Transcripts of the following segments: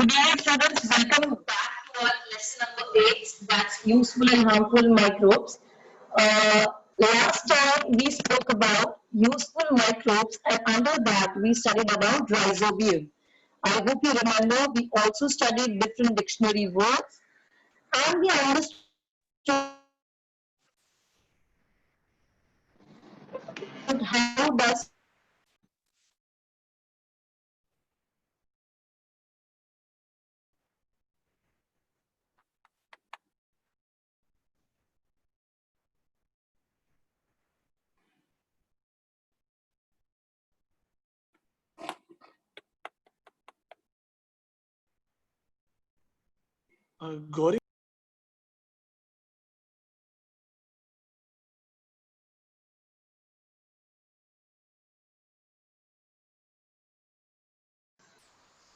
Good evening, students. Welcome back to our lesson number 8. That's useful and harmful microbes. Last time we spoke about useful microbes, and under that we studied about rhizobium. I hope you remember we also studied different dictionary words, and we understood how does Gauri,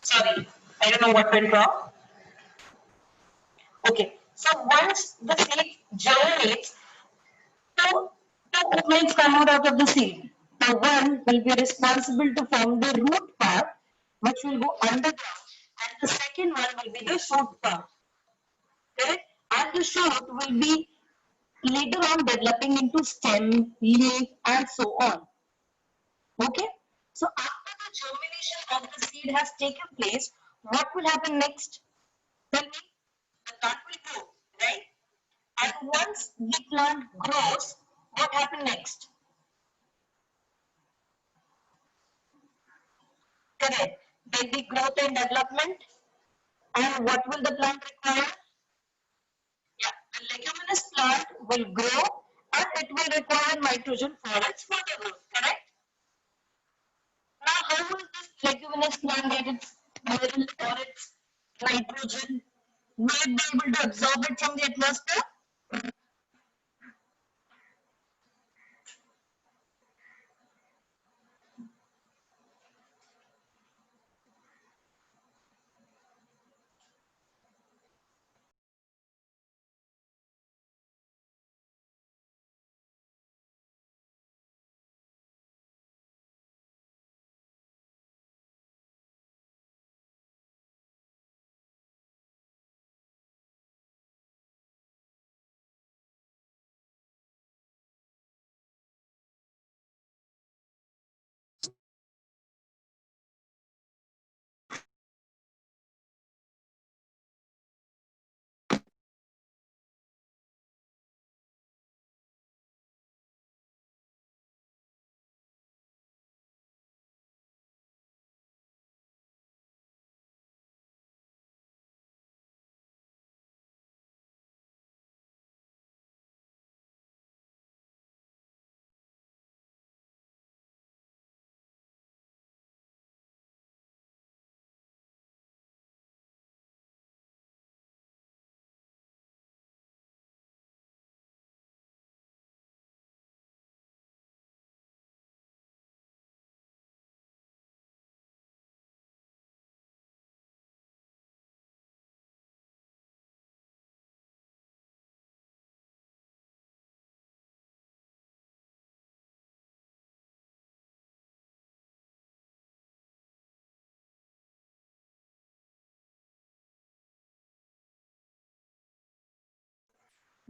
sorry, I don't know what went wrong. Okay, so once the seed germinates, two openings come out of the seed. The one will be responsible to form the root part, which will go underground, and the second one will be the shoot part. Correct? And the shoot will be later on developing into stem, leaf, and so on. Okay? So after the germination of the seed has taken place, what will happen next? Tell me. The plant will grow, right? And once the plant grows, what happens next? Correct. There'll be growth and development. And what will the plant require? Yeah, the leguminous plant will grow and it will require nitrogen for its further growth. Correct? Now, how will this leguminous plant get its mineral or its nitrogen? Will it be able to absorb it from the atmosphere?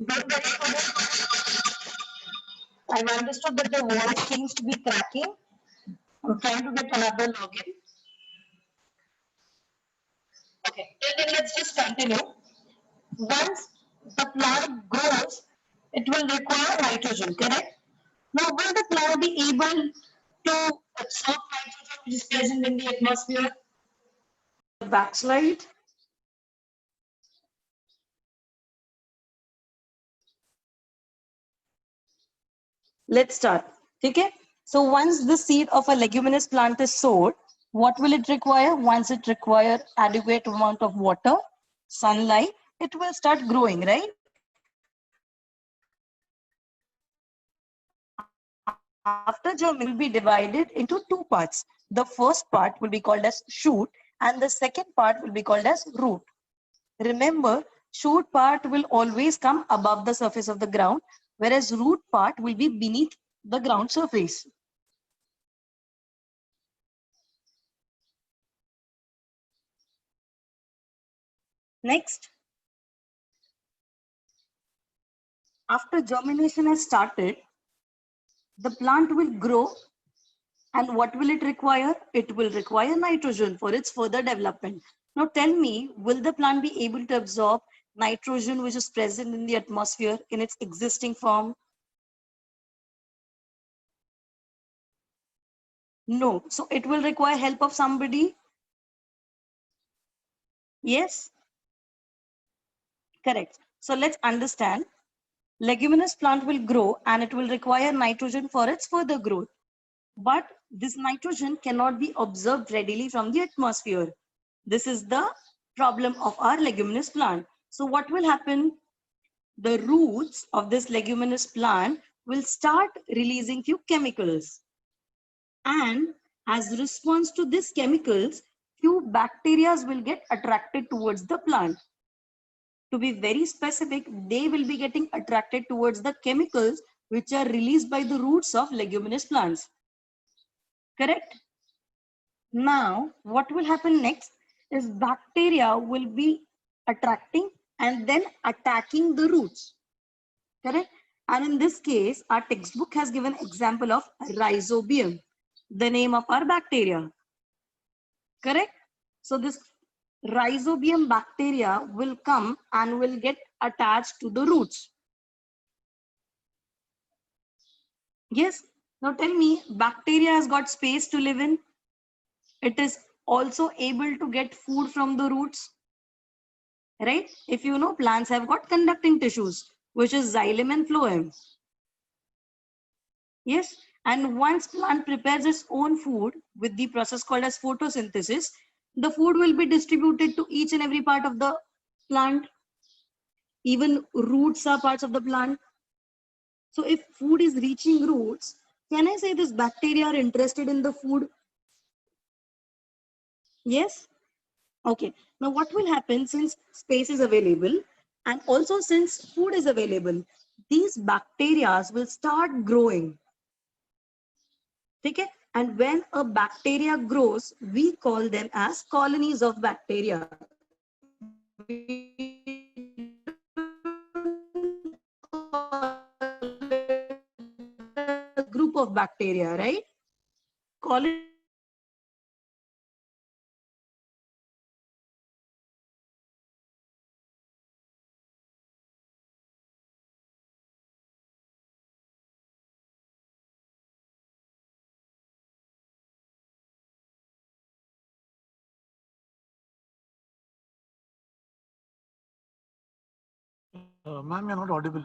Don't worry for this. I've understood that the voice seems to be cracking. I'm trying to get another login. Okay, then let's just continue. Once the plant grows, it will require nitrogen, correct? Now, will the plant be able to absorb nitrogen which is present in the atmosphere? backslide. Let's start. Okay. So once the seed of a leguminous plant is sowed, what will it require? Once it requires adequate amount of water, sunlight, it will start growing, right? After germination, will be divided into two parts. The first part will be called as shoot, and the second part will be called as root. Remember, shoot part will always come above the surface of the ground, whereas root part will be beneath the ground surface. Next, after germination has started, the plant will grow, and what will it require? It will require nitrogen for its further development. Now tell me, will the plant be able to absorb nitrogen which is present in the atmosphere in its existing form? No. So it will require help of somebody? Yes? Correct. So let's understand. Leguminous plant will grow and it will require nitrogen for its further growth. But this nitrogen cannot be observed readily from the atmosphere. This is the problem of our leguminous plant. So what will happen? The roots of this leguminous plant will start releasing few chemicals. And as a response to these chemicals, few bacteria will get attracted towards the plant. To be very specific, they will be getting attracted towards the chemicals which are released by the roots of leguminous plants. Correct? Now, what will happen next is bacteria will be attracting and then attacking the roots. Correct? And in this case, our textbook has given example of rhizobium, the name of our bacteria. Correct? So this rhizobium bacteria will come and will get attached to the roots. Yes. Now tell me, bacteria has got space to live in. It is also able to get food from the roots. Right? If you know, plants have got conducting tissues, which is xylem and phloem. Yes. And once plant prepares its own food with the process called as photosynthesis, the food will be distributed to each and every part of the plant. Even roots are parts of the plant. So if food is reaching roots, can I say this bacteria are interested in the food? Yes? Okay. Now what will happen since space is available and also since food is available, these bacteria will start growing. Okay? And when a bacteria grows, we call them as colonies of bacteria. A group of bacteria, right? Colony Ma'am, you're not audible.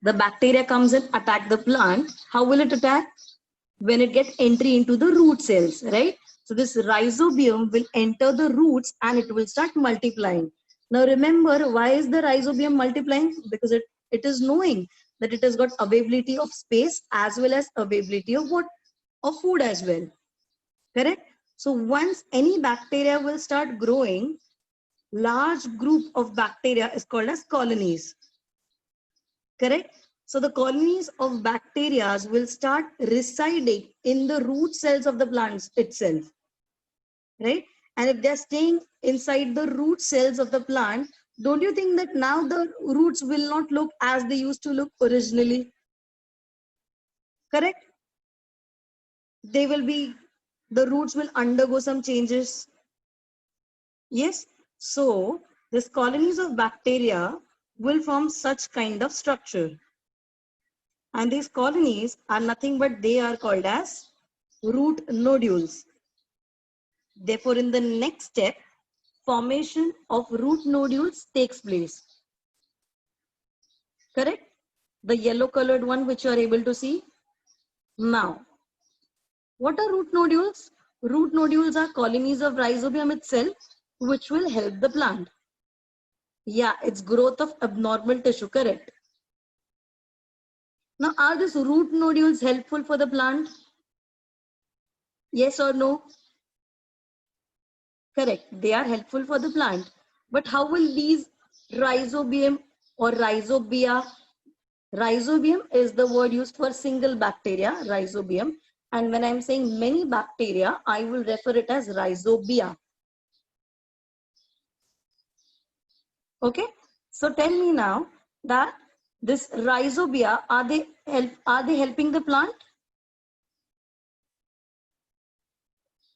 the bacteria comes and attack the plant. How will it attack? When it gets entry into the root cells, right? So this rhizobium will enter the roots and it will start multiplying. Now remember, why is the rhizobium multiplying? Because it is knowing that it has got availability of space as well as availability of what? Of food as well. Correct? So once any bacteria will start growing, large group of bacteria is called as colonies. Correct? So the colonies of bacteria will start residing in the root cells of the plants itself. Right? And if they're staying inside the root cells of the plant, don't you think that now the roots will not look as they used to look originally? Correct? They will be, the roots will undergo some changes. Yes? So these colonies of bacteria will form such kind of structure. And these colonies are nothing but they are called as root nodules. Therefore, in the next step, formation of root nodules takes place. Correct? The yellow colored one which you are able to see. Now, what are root nodules? Root nodules are colonies of rhizobium itself which will help the plant. Yeah, it's growth of abnormal tissue, correct? Now, are these root nodules helpful for the plant? Yes or no? Correct. They are helpful for the plant. But how will these rhizobium or rhizobia? Rhizobium is the word used for single bacteria, rhizobium. And when I'm saying many bacteria, I will refer it as rhizobia. Okay, so tell me now that this rhizobia, are they helping the plant?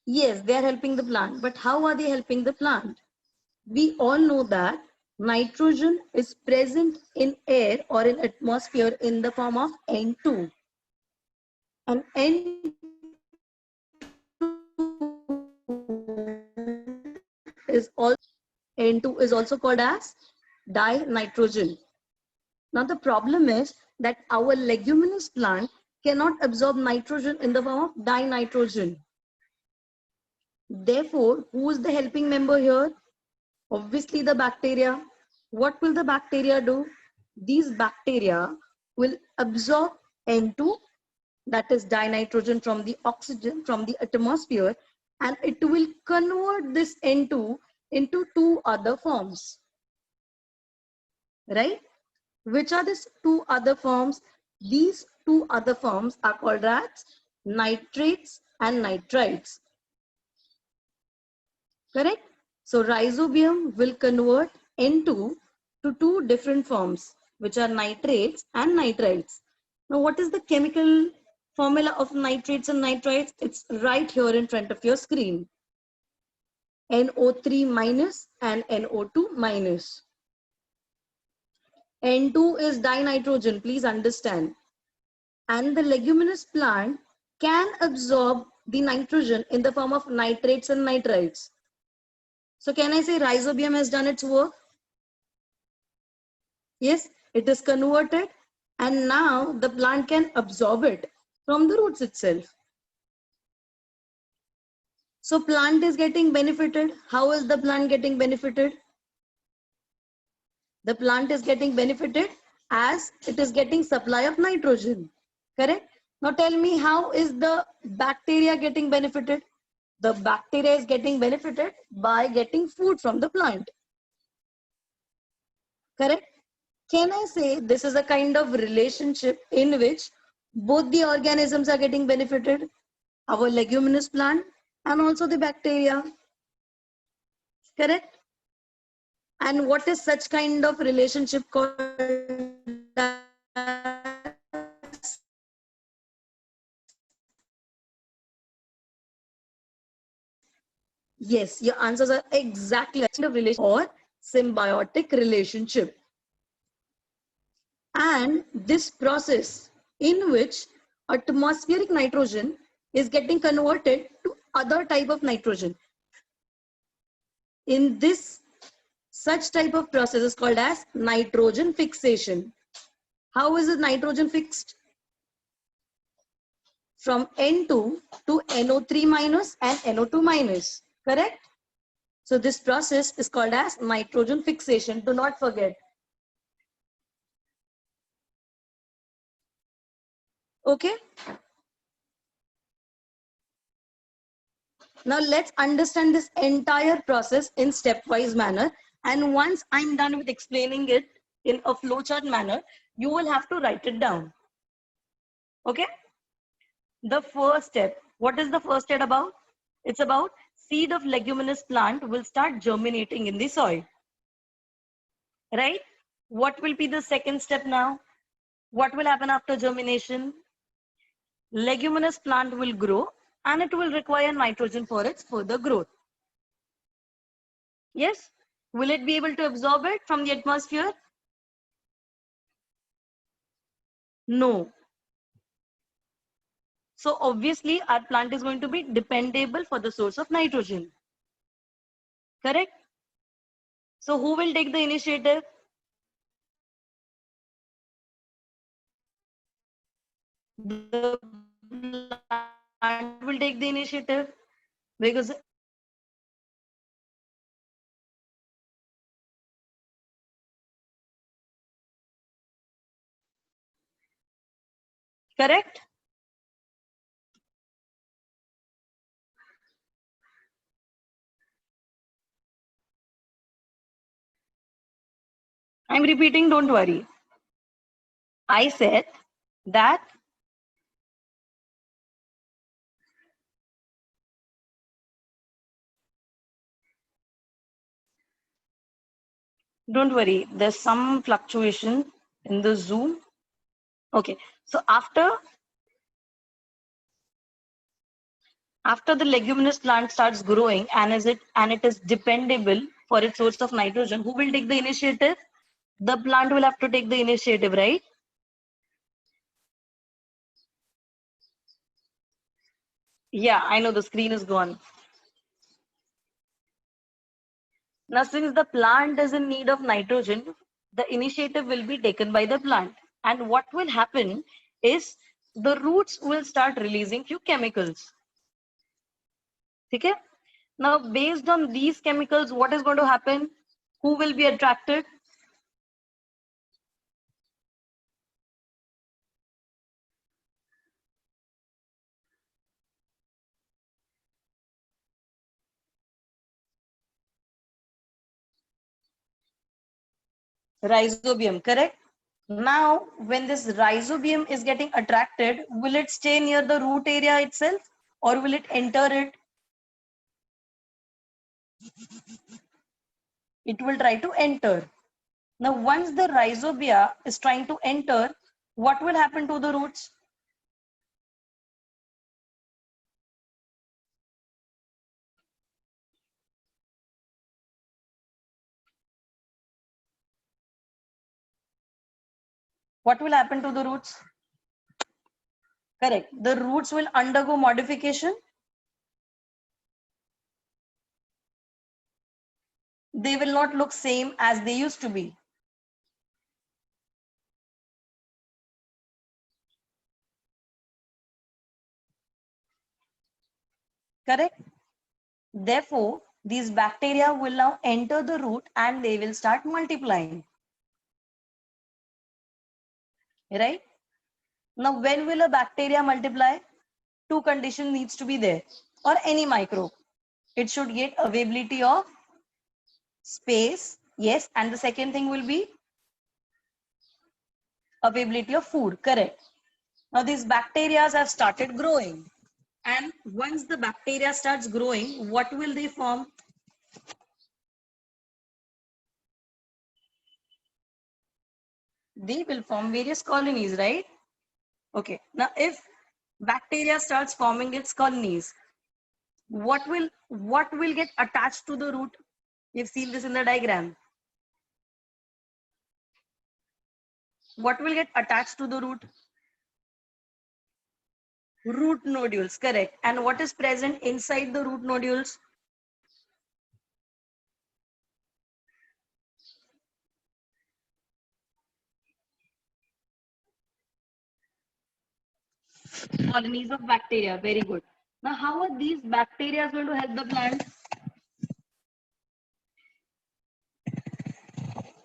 Yes, they are helping the plant, but how are they helping the plant? We all know that nitrogen is present in air or in atmosphere in the form of N2. And is also N2 is also called as dinitrogen. Now the problem is that our leguminous plant cannot absorb nitrogen in the form of dinitrogen. Therefore, who is the helping member here? Obviously the bacteria. What will the bacteria do? These bacteria will absorb N2, that is dinitrogen from the oxygen from the atmosphere, and it will convert this N2 into two other forms, right? Which are these two other forms? These two other forms are called as nitrates and nitrites. Correct? So rhizobium will convert N2 to two different forms, which are nitrates and nitrites. Now, what is the chemical formula of nitrates and nitrites? It's right here in front of your screen. NO3 minus and NO2 minus. N2 is dinitrogen, please understand. And the leguminous plant can absorb the nitrogen in the form of nitrates and nitrites. So can I say rhizobium has done its work? Yes, it is converted and now the plant can absorb it from the roots itself. So plant is getting benefited. How is the plant getting benefited? The plant is getting benefited as it is getting supply of nitrogen. Correct? Now tell me, how is the bacteria getting benefited? The bacteria is getting benefited by getting food from the plant. Correct? Can I say this is a kind of relationship in which both the organisms are getting benefited, our leguminous plant and also the bacteria? Correct? And what is such kind of relationship called? Yes, your answers are exactly a kind of relation or symbiotic relationship. And this process in which atmospheric nitrogen is getting converted to other type of nitrogen. In this such type of process is called as nitrogen fixation. How is the nitrogen fixed? From N2 to NO3 minus and NO2 minus, correct? So this process is called as nitrogen fixation. Do not forget. Okay. Now let's understand this entire process in stepwise manner. And once I'm done with explaining it in a flowchart manner, you will have to write it down. Okay. The first step. What is the first step about? It's about seed of leguminous plant will start germinating in the soil. Right? What will be the second step now? What will happen after germination? Leguminous plant will grow and it will require nitrogen for its further growth. Yes? Will it be able to absorb it from the atmosphere? No. So obviously our plant is going to be dependable for the source of nitrogen. Correct? So who will take the initiative? The plant will take the initiative because correct? I'm repeating, don't worry. I said that Don't worry, there's some fluctuation in the Zoom. Okay, so after the leguminous plant starts growing and it is dependable for its source of nitrogen, who will take the initiative? The plant will have to take the initiative, right? Yeah, I know the screen is gone. Now, since the plant is in need of nitrogen, the initiative will be taken by the plant. And what will happen is the roots will start releasing few chemicals. Okay? Now, based on these chemicals, what is going to happen? Who will be attracted? Rhizobium, correct? Now, when this rhizobium is getting attracted, will it stay near the root area itself or will it enter it? It will try to enter. Now, once the rhizobia is trying to enter, what will happen to the roots? What will happen to the roots? Correct. The roots will undergo modification. They will not look same as they used to be. Correct. Therefore, these bacteria will now enter the root and they will start multiplying. Right? Now, when will a bacteria multiply? Two conditions needs to be there, or any microbe. It should get availability of space, yes, and the second thing will be availability of food, correct. Now these bacteria have started growing, and once the bacteria starts growing, what will they form? They will form various colonies, right? Okay, now if bacteria starts forming its colonies, what will get attached to the root? You've seen this in the diagram. What will get attached to the root? Root nodules, correct. And what is present inside the root nodules? Colonies of bacteria, very good. Now, how are these bacteria going to help the plant?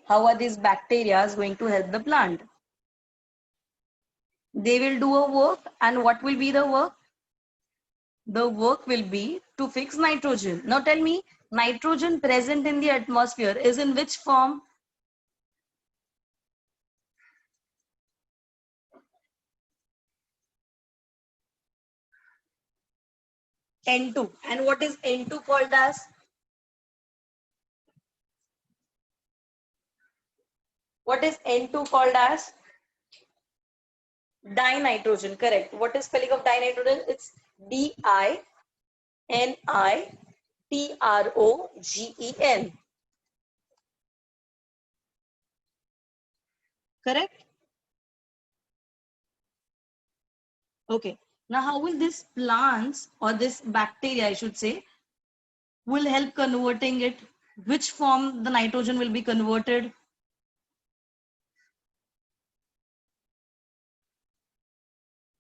How are these bacteria going to help the plant? They will do a work, and what will be the work? The work will be to fix nitrogen. Now tell me, nitrogen present in the atmosphere is in which form? N2. And what is N2 called as? What is N2 called as? Dinitrogen, correct. What is spelling of dinitrogen? It's DINITROGEN. Correct? Okay. Now, how will this plants or this bacteria, I should say, will help converting it? Which form the nitrogen will be converted?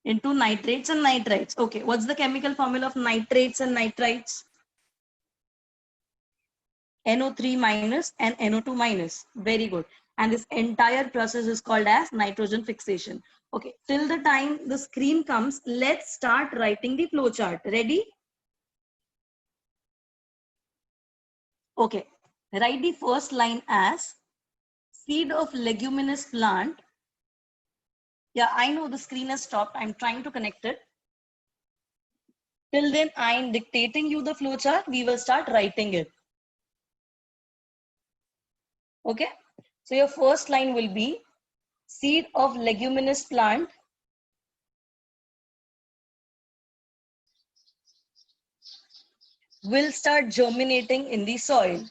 Into nitrates and nitrites. Okay. What's the chemical formula of nitrates and nitrites? NO3 minus and NO2 minus. Very good. And this entire process is called as nitrogen fixation. Okay, till the time the screen comes, let's start writing the flow chart. Ready? Okay, write the first line as seed of leguminous plant. Yeah, I know the screen has stopped. I'm trying to connect it. Till then, I'm dictating you the flow chart. We will start writing it. Okay. So your first line will be seed of leguminous plant will start germinating in the soil.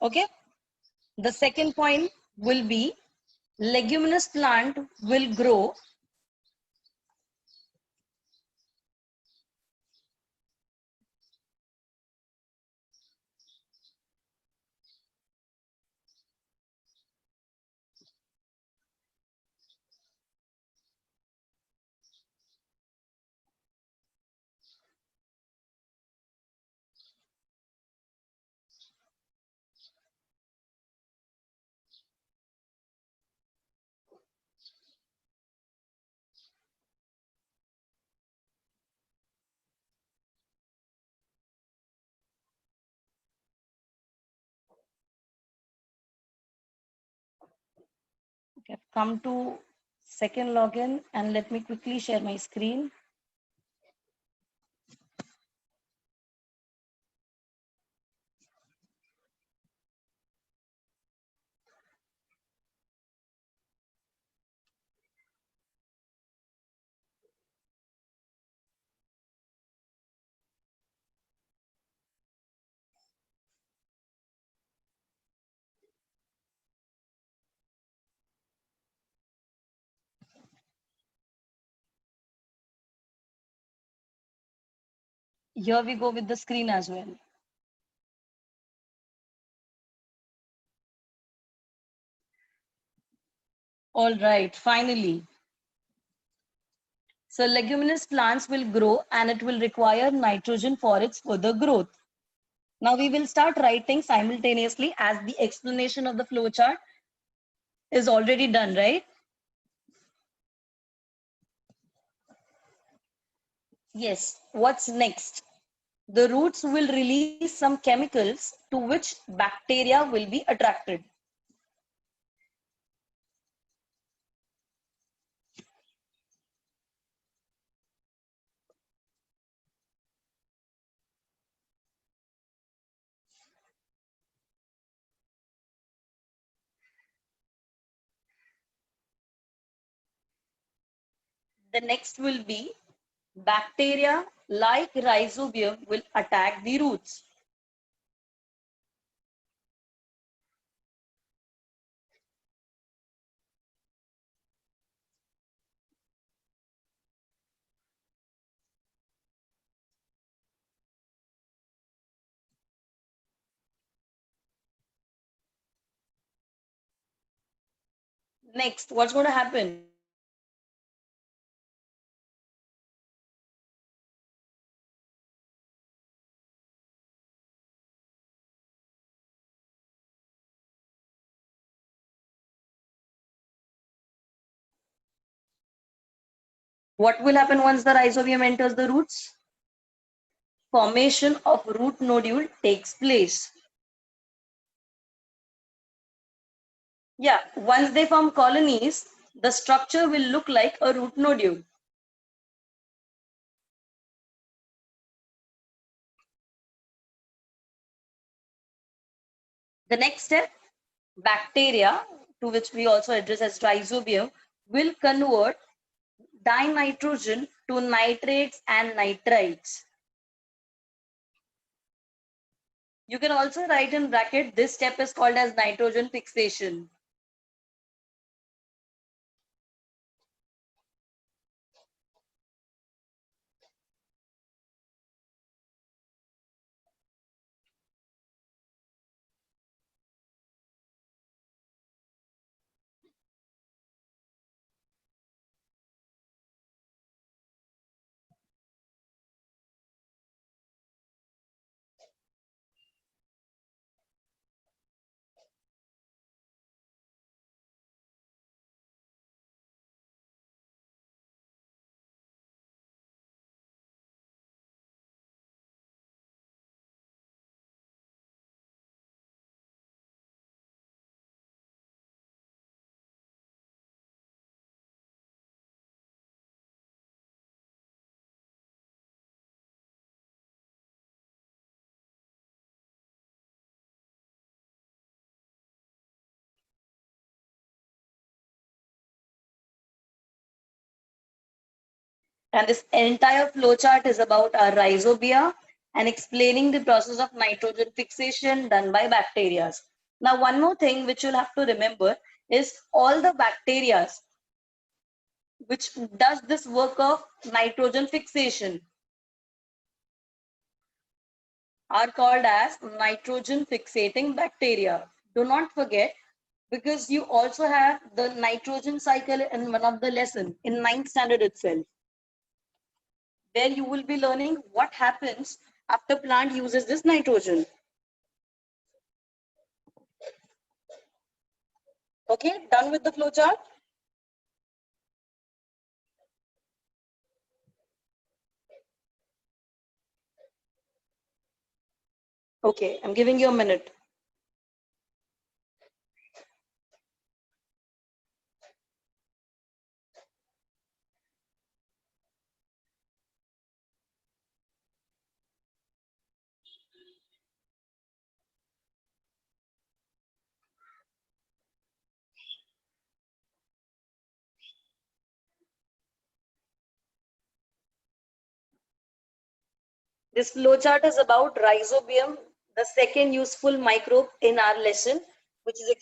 Okay. The second point will be leguminous plant will grow Okay, I've come to second login and let me quickly share my screen. Here we go with the screen as well. All right, finally. So leguminous plants will grow and it will require nitrogen for its further growth. Now we will start writing simultaneously as the explanation of the flowchart is already done, right? Yes, what's next? The roots will release some chemicals to which bacteria will be attracted. The next will be bacteria like rhizobium will attack the roots. Next, what's going to happen? What will happen once the rhizobium enters the roots? Formation of root nodule takes place. Yeah, once they form colonies, the structure will look like a root nodule. The next step, bacteria, to which we also address as rhizobium, will convert dinitrogen to nitrates and nitrites. You can also write in bracket, this step is called as nitrogen fixation. And this entire flowchart is about our rhizobia and explaining the process of nitrogen fixation done by bacteria. Now, one more thing which you'll have to remember is all the bacteria which does this work of nitrogen fixation are called as nitrogen fixating bacteria. Do not forget, because you also have the nitrogen cycle in one of the lesson in 9th standard itself. There you will be learning what happens after plant uses this nitrogen. Okay, done with the flowchart? Okay, I'm giving you a minute. This flowchart is about rhizobium, the second useful microbe in our lesson, which is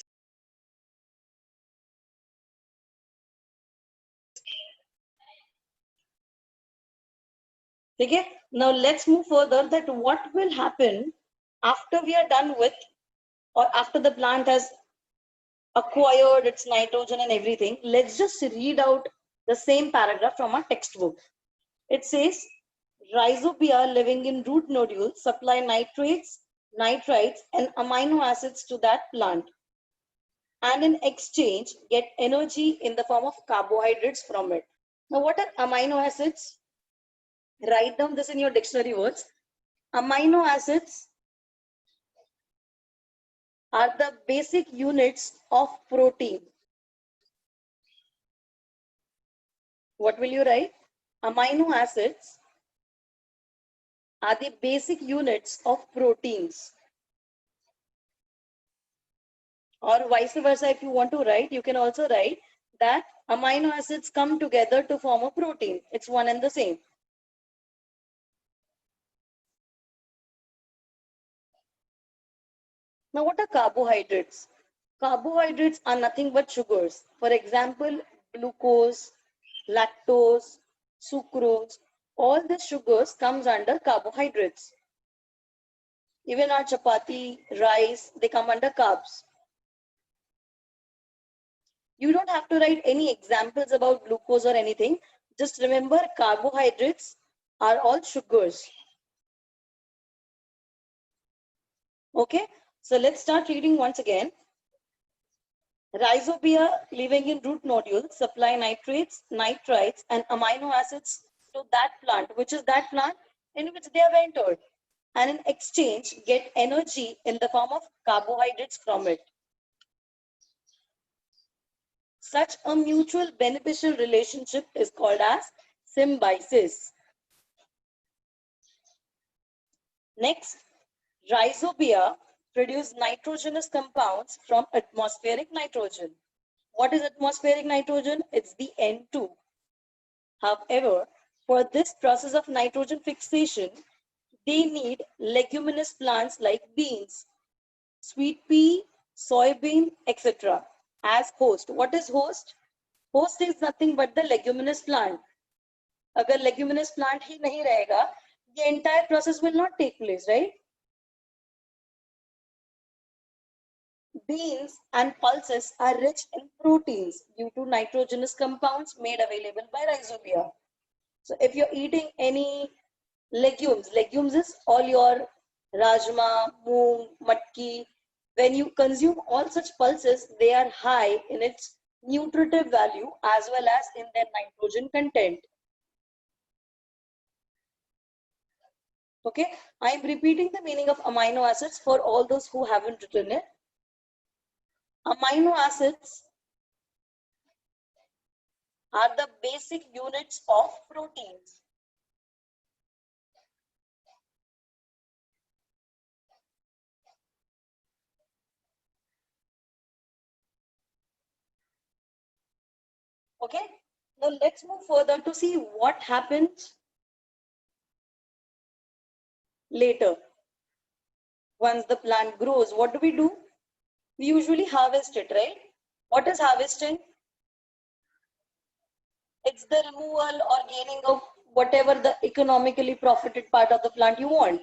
okay. Now let's move further that what will happen after we are done with or after the plant has acquired its nitrogen and everything. Let's just read out the same paragraph from our textbook. It says, rhizobia living in root nodules supply nitrates, nitrites, and amino acids to that plant, and in exchange get energy in the form of carbohydrates from it. Now, what are amino acids? Write down this in your dictionary words. Amino acids are the basic units of protein. What will you write? Amino acids are the basic units of proteins. Or vice versa, if you want to write, you can also write that amino acids come together to form a protein. It's one and the same. Now, what are carbohydrates? Carbohydrates are nothing but sugars. For example, glucose, lactose, sucrose, all the sugars comes under carbohydrates. Even our chapati, rice, they come under carbs. You don't have to write any examples about glucose or anything. Just remember carbohydrates are all sugars. Okay, so let's start reading once again. Rhizobia living in root nodules supply nitrates, nitrites, and amino acids to that plant, which is that plant in which they have entered, and in exchange get energy in the form of carbohydrates from it. Such a mutual beneficial relationship is called as symbiosis. Next, rhizobia produce nitrogenous compounds from atmospheric nitrogen. What is atmospheric nitrogen? It's the N2. However, for this process of nitrogen fixation, they need leguminous plants like beans, sweet pea, soybean, etc. as host. What is host? Host is nothing but the leguminous plant. अगर leguminous plant ही नहीं रहेगा, the entire process will not take place, right? Beans and pulses are rich in proteins due to nitrogenous compounds made available by rhizobia. So if you're eating any legumes, legumes is all your rajma, moong, matki. When you consume all such pulses, they are high in its nutritive value as well as in their nitrogen content. Okay, I am repeating the meaning of amino acids for all those who haven't written it. Amino acids are the basic units of proteins. Okay, Now let's move further to see what happens later. Once the plant grows, what do? We usually harvest it, right? What is harvesting? It's the removal or gaining of whatever the economically profited part of the plant you want.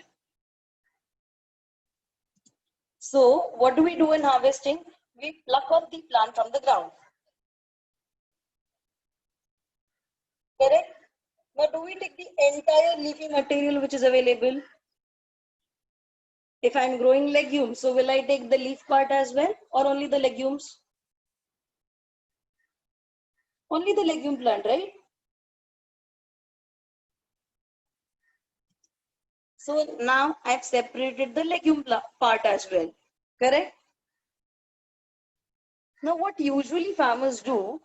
So what do we do in harvesting? We pluck off the plant from the ground. Correct? Now do we take the entire leafy material which is available? If I'm growing legumes, so will I take the leaf part as well or only the legumes? Only the legume plant, right? So now I've separated the legume part as well. Correct? Now what usually farmers do,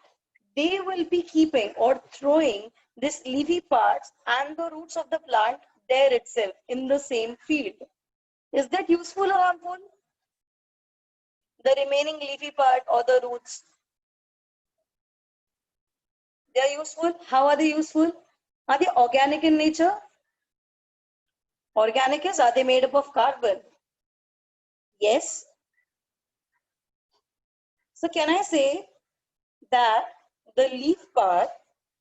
they will be keeping or throwing this leafy parts and the roots of the plant there itself in the same field. Is that useful or harmful? The remaining leafy part or the roots, they are useful. How are they useful? Are they organic in nature? Organic is, are they made up of carbon? Yes. So can I say that the leaf part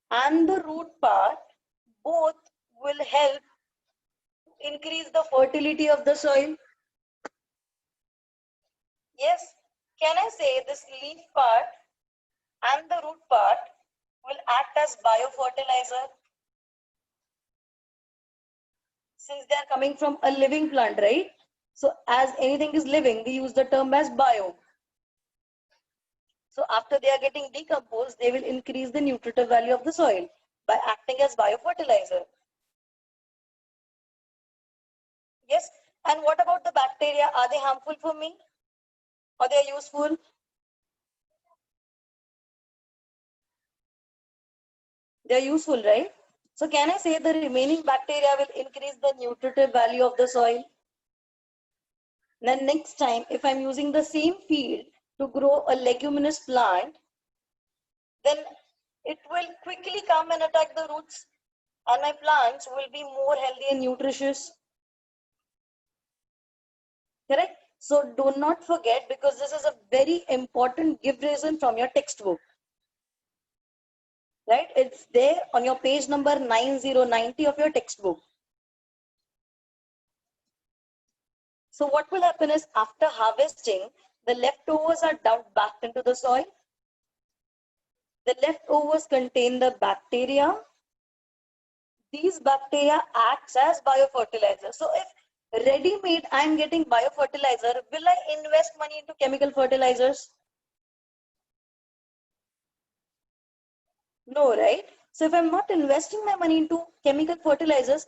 and the root part both will help increase the fertility of the soil? Yes. Can I say this leaf part and the root part will act as biofertilizer? Since they are coming from a living plant, right? So as anything is living, we use the term as bio. So after they are getting decomposed, they will increase the nutritive value of the soil by acting as biofertilizer. Yes. And what about the bacteria? Are they harmful for me or they are useful? They are useful, right? So can I say the remaining bacteria will increase the nutritive value of the soil? Then next time, if I'm using the same field to grow a leguminous plant, then it will quickly come and attack the roots and my plants will be more healthy and nutritious. Correct? So do not forget, because this is a very important give reason from your textbook. Right? It's there on your page number 9090 of your textbook. So what will happen is after harvesting, the leftovers are dumped back into the soil. The leftovers contain the bacteria. These bacteria acts as biofertilizer. So if ready-made I'm getting biofertilizer, will I invest money into chemical fertilizers? No, right? So if I'm not investing my money into chemical fertilizers,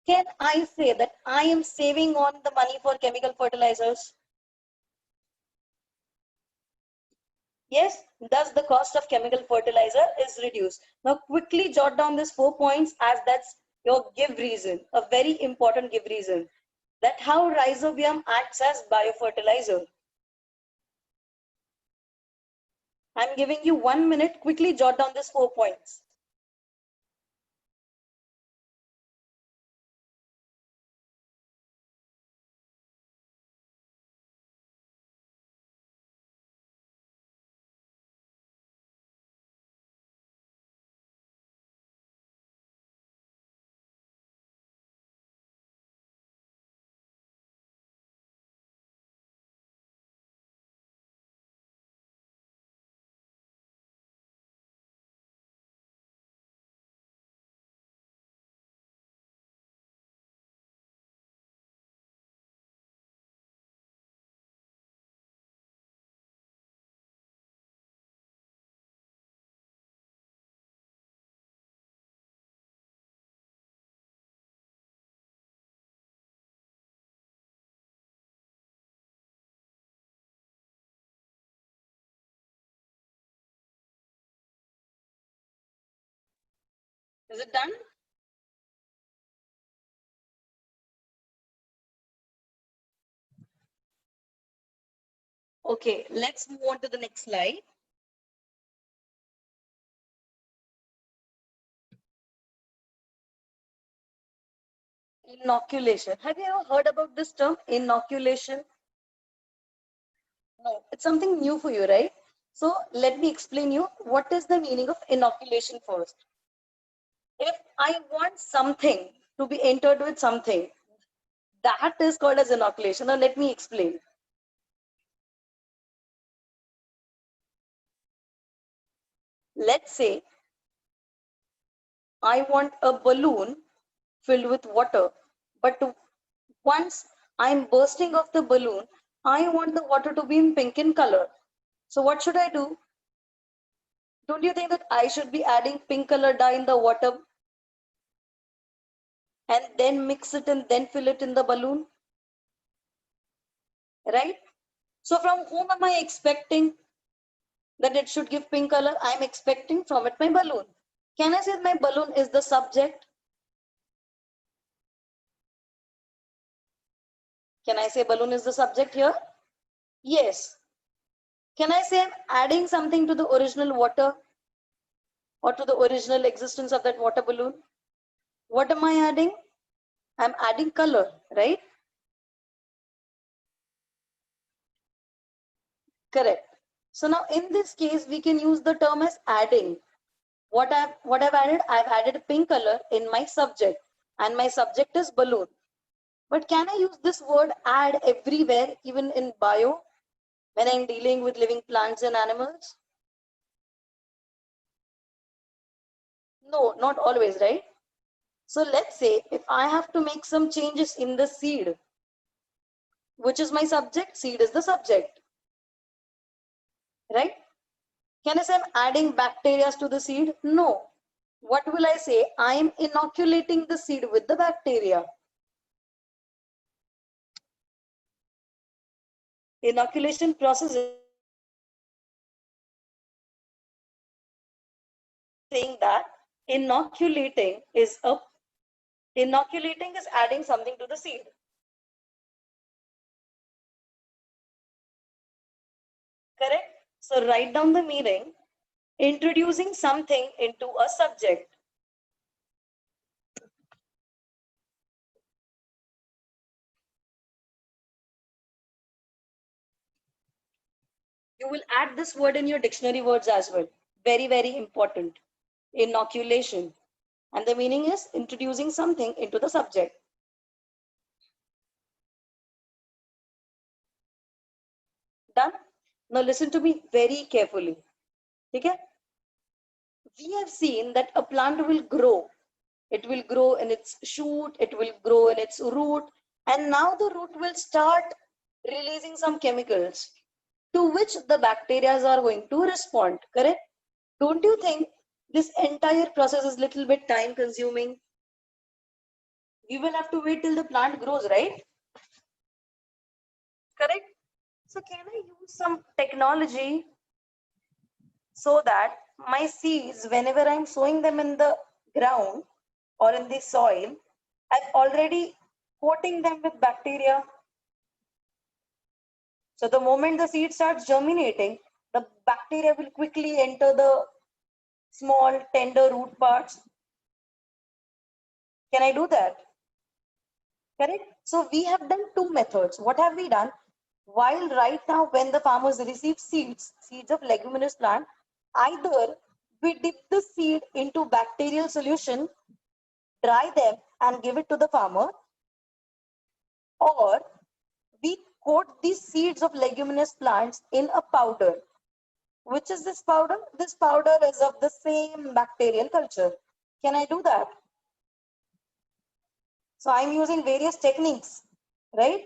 can I say that I am saving on the money for chemical fertilizers? Yes, thus the cost of chemical fertilizer is reduced. Now quickly jot down these 4 points as that's your give reason, a very important give reason. That how rhizobium acts as biofertilizer. I'm giving you 1 minute, quickly jot down these 4 points. Is it done? Okay, let's move on to the next slide. Inoculation. Have you ever heard about this term, inoculation? No, it's something new for you, right? So let me explain you what is the meaning of inoculation first. If I want something to be entered with something, that is called as inoculation. Now let me explain. Let's say I want a balloon filled with water, but once I'm bursting off the balloon, I want the water to be in pink in color. So what should I do? Don't you think that I should be adding pink color dye in the water and then mix it and then fill it in the balloon? Right? So from whom am I expecting that it should give pink color? I'm expecting from it my balloon. Can I say my balloon is the subject? Can I say balloon is the subject here? Yes. Can I say I'm adding something to the original water or to the original existence of that water balloon? What am I adding? I'm adding color, right? Correct. So now in this case, we can use the term as adding. What I've added? I've added a pink color in my subject, and my subject is balloon. But can I use this word add everywhere, even in bio, when I'm dealing with living plants and animals? No, not always, right? So let's say if I have to make some changes in the seed, which is my subject, seed is the subject, right? Can I say I'm adding bacteria to the seed? No. What will I say? I am inoculating the seed with the bacteria. Inoculation process is saying that inoculating is adding something to the seed. Correct? So write down the meaning. Introducing something into a subject. You will add this word in your dictionary words as well. Very, very important. Inoculation. And the meaning is introducing something into the subject. Done? Now listen to me very carefully. Okay? We have seen that a plant will grow. It will grow in its shoot, it will grow in its root, and now the root will start releasing some chemicals to which the bacteria are going to respond, correct? Don't you think this entire process is little bit time consuming? We will have to wait till the plant grows, right? Correct? So can I use some technology so that my seeds, whenever I'm sowing them in the ground or in the soil, I'm already coating them with bacteria. So the moment the seed starts germinating, the bacteria will quickly enter the small tender root parts. Can I do that? Correct? So we have done two methods. What have we done? While right now when the farmers receive seeds of leguminous plant, either we dip the seed into bacterial solution, dry them and give it to the farmer, or we coat these seeds of leguminous plants in a powder. Which is this powder? This powder is of the same bacterial culture. Can I do that? So I'm using various techniques, right?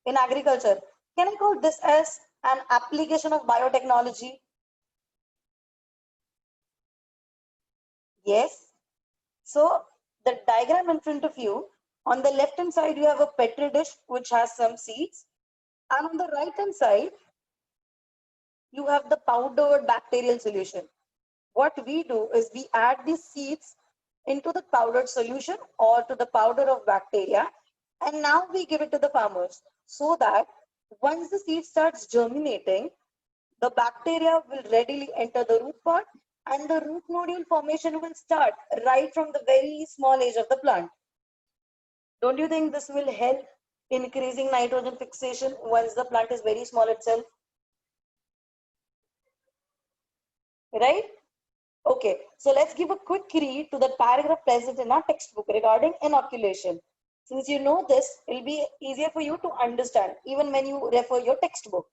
In agriculture. Can I call this as an application of biotechnology? Yes. So the diagram in front of you, on the left hand side, you have a petri dish which has some seeds. And on the right hand side, you have the powdered bacterial solution. What we do is we add these seeds into the powdered solution or to the powder of bacteria, and now we give it to the farmers so that once the seed starts germinating, the bacteria will readily enter the root pod and the root nodule formation will start right from the very small age of the plant. Don't you think this will help increasing nitrogen fixation once the plant is very small itself? Right? Okay, so let's give a quick read to the paragraph present in our textbook regarding inoculation. Since you know this, it will be easier for you to understand even when you refer your textbook.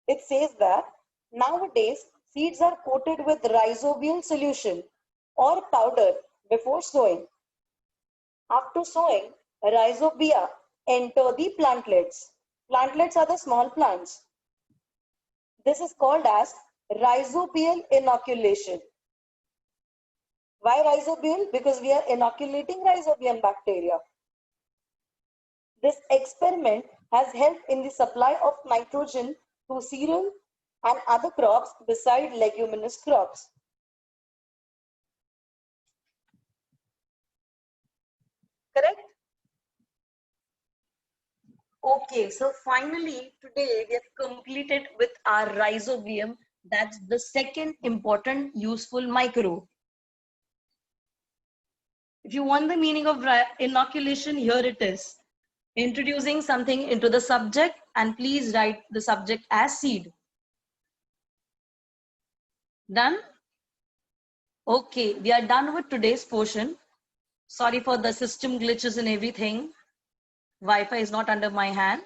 It says that nowadays seeds are coated with rhizobium solution or powder before sowing. After sowing, rhizobia enter the plantlets. Plantlets are the small plants. This is called as rhizobial inoculation. Why rhizobial? Because we are inoculating rhizobium bacteria. This experiment has helped in the supply of nitrogen to cereal and other crops beside leguminous crops. Correct? Okay, so finally today we have completed with our rhizobium. That's the second important useful microbe. If you want the meaning of inoculation, here it is. Introducing something into the subject, and please write the subject as seed. Done? Okay, we are done with today's portion. Sorry for the system glitches and everything. Wi-Fi is not under my hand.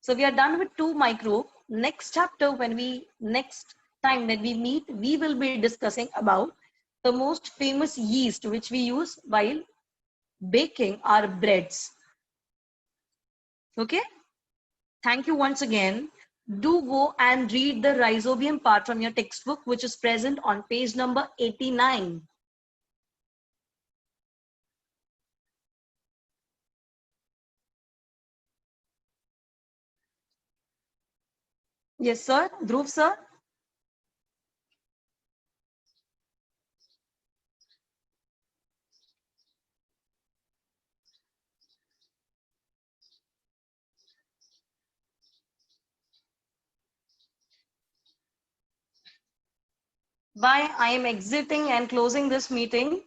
So we are done with 2 microbe. Next chapter, next time when we meet, we will be discussing about the most famous yeast which we use while baking our breads. Okay? Thank you once again. Do go and read the rhizobium part from your textbook, which is present on page number 89. Yes, sir. Dhruv, sir. Bye. I am exiting and closing this meeting.